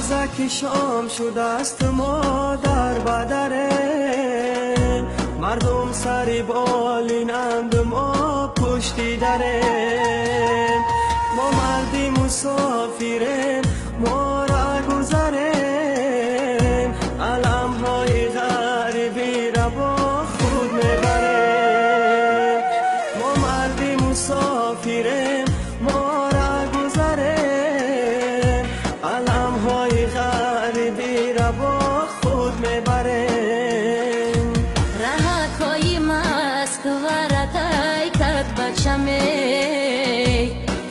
روزک شام شده است ما در بدره، مردم سری بالینند ما پشتی دره. ما مردی مسافریم ما را گذریم، علم های غریبی را با خود میبریم. ما مردی مسافریم ما را گذریم، علم های غریبی را با خود میبریم. رحک های مست و رتای کد بچمه،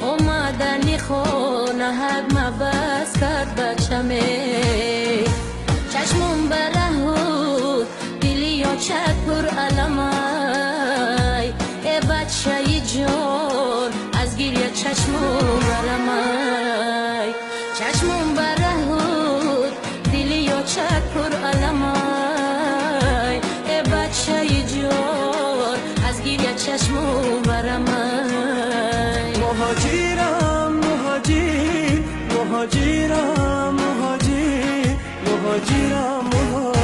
اومدنی خونه حق مبس کد بچمه. چشمم برهود دلی یا چک پر علمای، ای بچه جان از گریه چشمم برمای. چشمم برهود دلی یا چک پر علمای، ای بچه جان از گریه چشمم برمای. مهاجرم مهاجر، مهاجرم مهاجر، مهاجرم مهاجر.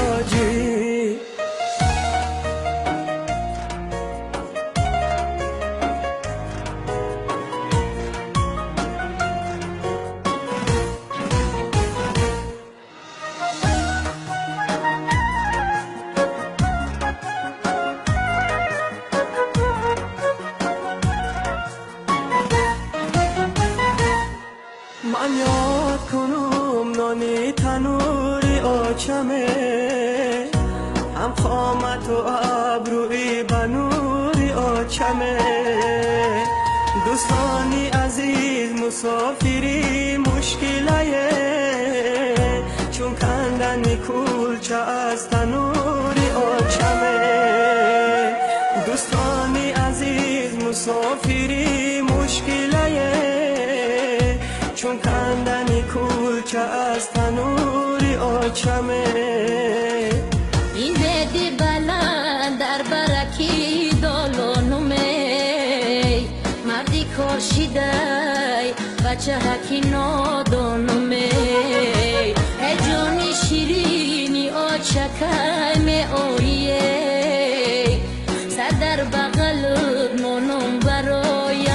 من یاد کنم نانی تنوری آچمه، هم خامت و ابروی بنوری آچمه. دوستانی عزیز مسافری مشکلیه، چون کندنی کلچه از تنوری آچمه. دوستانی عزیز مسافری مشکلیه، چون کندنی کلچه از تنوری آچمه. این دیدی بلند در برکی دالانومی، مردی کاشیدای بچه حکی نادانومی. ای جانی شیرینی آچکای می آیه، سر در بغلت مانم برای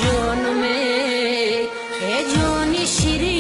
جانومی. ای جانی شیرینی